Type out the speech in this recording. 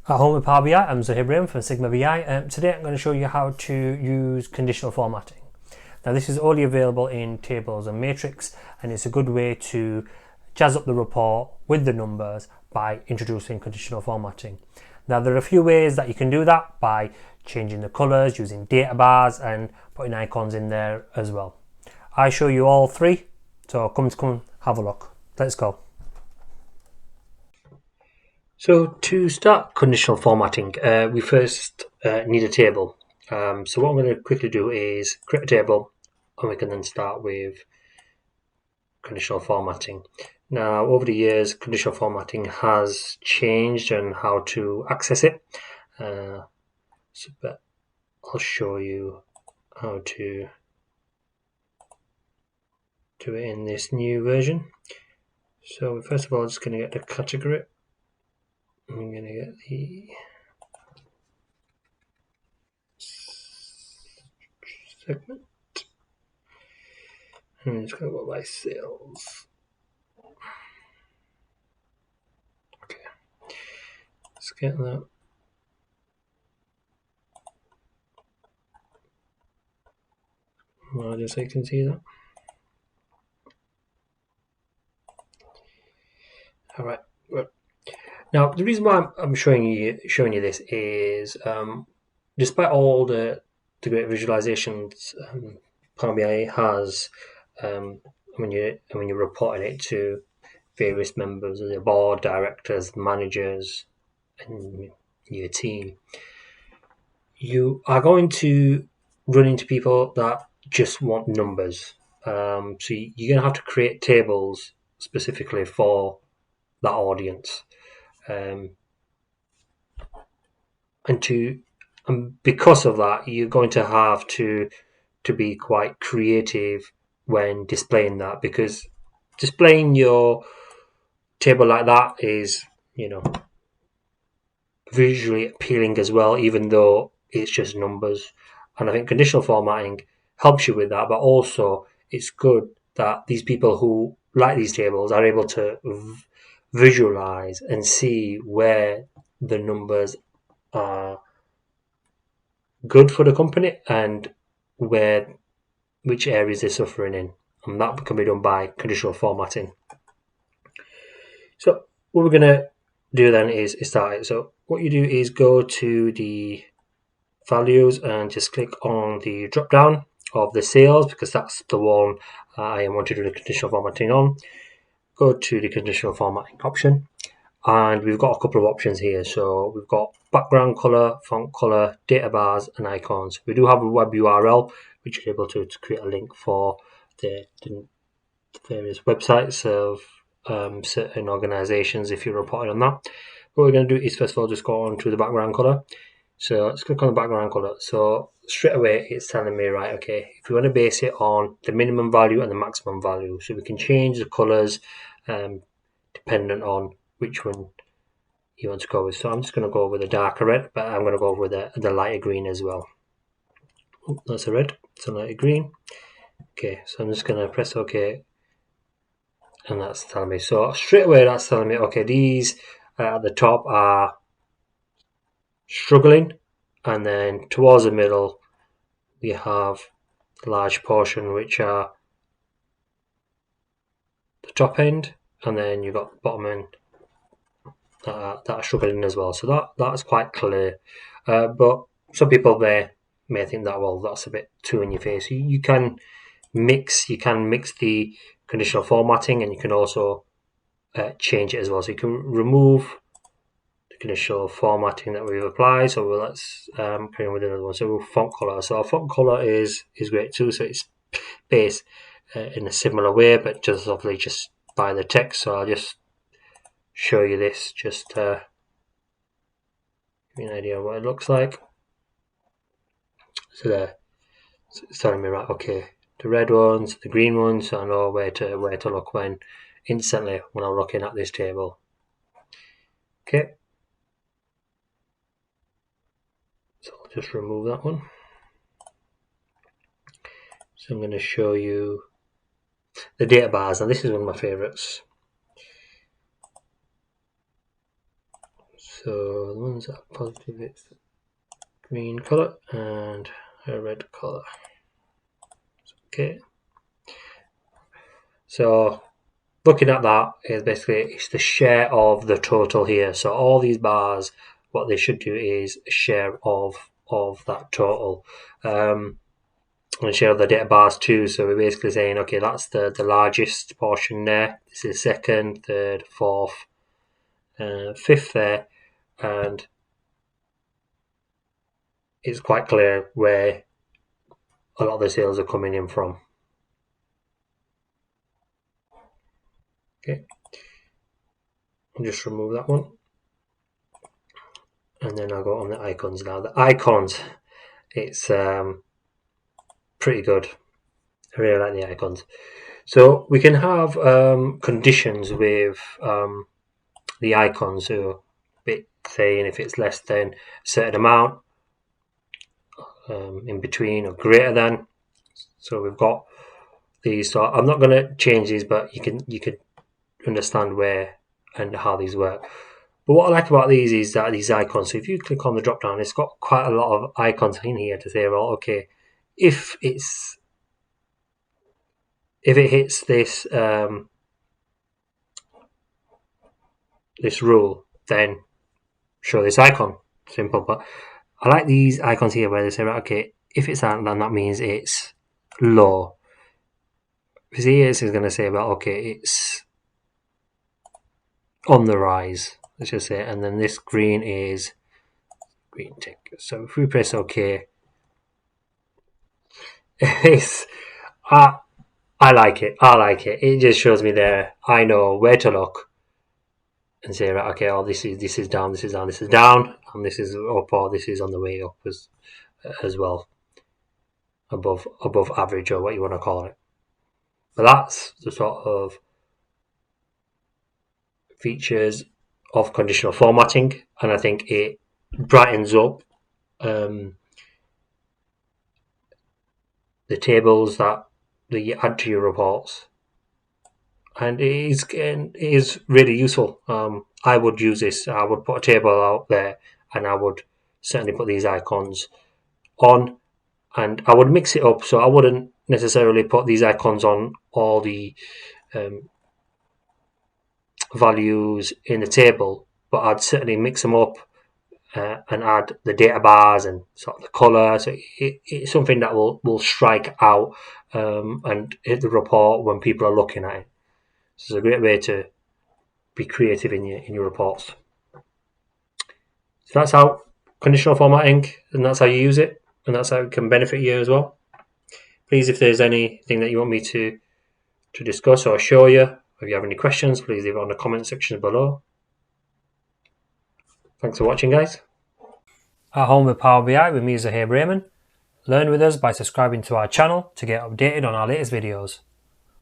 At home with Power BI, I'm Zahir from Sigma BI. Today I'm going to show you how to use conditional formatting. Now this is only available in tables and matrix, and it's a good way to jazz up the report with the numbers by introducing conditional formatting. Now there are a few ways that you can do that by changing the colours, using data bars and putting icons in there as well. I show you all three, so come have a look. Let's go. So to start conditional formatting, we first need a table. So what I'm going to quickly do is create a table, and we can then start with conditional formatting. Now, over the years, conditional formatting has changed and how to access it. But I'll show you how to do it in this new version. So first of all, I'm just going to get the category. I'm going to get the segment. And I'm just going to go by sales. Okay, let's get that. Just so you can see that. All right. Well, now the reason why I'm showing you this is despite all the great visualizations Power BI has, when you're reporting it to various members of the board, directors, managers, and your team, you are going to run into people that just want numbers. So you're going to have to create tables specifically for that audience, and because of that, you're going to have to be quite creative when displaying that, because displaying your table like that is, visually appealing as well, even though it's just numbers. And I think conditional formatting helps you with that, but also it's good that these people who like these tables are able to visualize and see where the numbers are good for the company and which areas they're suffering in, and that can be done by conditional formatting. So what we're going to do then is start it. So what you do is go to the values and just click on the drop down of the sales, because that's the one I want to do the conditional formatting on. Go to the conditional formatting option, and we've got a couple of options here. So we've got background color, font color, data bars, and icons. We do have a web URL which is able to create a link for the various websites of certain organizations if you're reporting on that. What we're going to do is first of all just go on to the background color. So let's click on the background color. So straight away it's telling me, right, okay, if we want to base it on the minimum value and the maximum value, so we can change the colors dependent on which one you want to go with. So I'm just going to go with the darker red, but I'm going to go with the lighter green as well. Oh, that's a red, it's a lighter green. Okay, so I'm just going to press OK, and that's telling me. So straight away that's telling me, okay, these at the top are struggling, and then towards the middle we have the large portion which are the top end, and then you've got the bottom end that are struggling as well. So that's quite clear, but some people may think that, well, that's a bit too in your face. You can mix the conditional formatting, and you can also change it as well. So you can remove the conditional formatting that we've applied. So let's carry on with another one. So font color. So our font color is great too. So it's based in a similar way, but just obviously just by the text. So I'll just show you this, just to give you an idea of what it looks like. So there, it's telling me, right, okay, the red ones, the green ones, so I know where to look when I'm looking at this table. Okay, so I'll just remove that one. So I'm going to show you the data bars, and this is one of my favorites. So the ones that are positive, it's green color and a red color. Okay. So looking at that is basically it's the share of the total here. So all these bars, what they should do is share of that total. And share of the data bars too. So we're basically saying, okay, that's the largest portion there. This is second, third, fourth, fifth there, and it's quite clear where a lot of the sales are coming in from. Okay, I'll just remove that one. And then I'll go on the icons now. The icons, it's pretty good. I really like the icons. So we can have conditions with the icons. So saying if it's less than a certain amount, in between or greater than. So we've got these. So I'm not going to change these, but you can understand where and how these work. But what I like about these is that these icons. So if you click on the drop down, it's got quite a lot of icons in here to say, well, okay, if it hits this this rule, then show this icon. Simple, but I like these icons here where they say, right, okay, if it's that, then that means it's low. Because here it's going to say, well, okay, it's on the rise, let's just say, and then this green is green tick. So if we press OK, it's I like it. I like it. It just shows me there. I know where to look and say, right, okay, oh, this is down, this is down, this is down, and this is up, or this is on the way up as well, above average or what you want to call it. But that's the sort of features of conditional formatting, and I think it brightens up the tables that you add to your reports, and it is really useful. I would use this. I would put a table out there, and I would certainly put these icons on, and I would mix it up. So I wouldn't necessarily put these icons on all the values in the table, but I'd certainly mix them up and add the data bars and sort of the colour. So it's something that will strike out and hit the report when people are looking at it. So it's a great way to be creative in your reports. So that's how conditional formatting, and that's how you use it, and that's how it can benefit you as well. Please, if there's anything that you want me to discuss or show you, if you have any questions, please leave it on the comment section below. Thanks for watching, guys. At home with Power BI with me, Zahir Brayman. Learn with us by subscribing to our channel to get updated on our latest videos.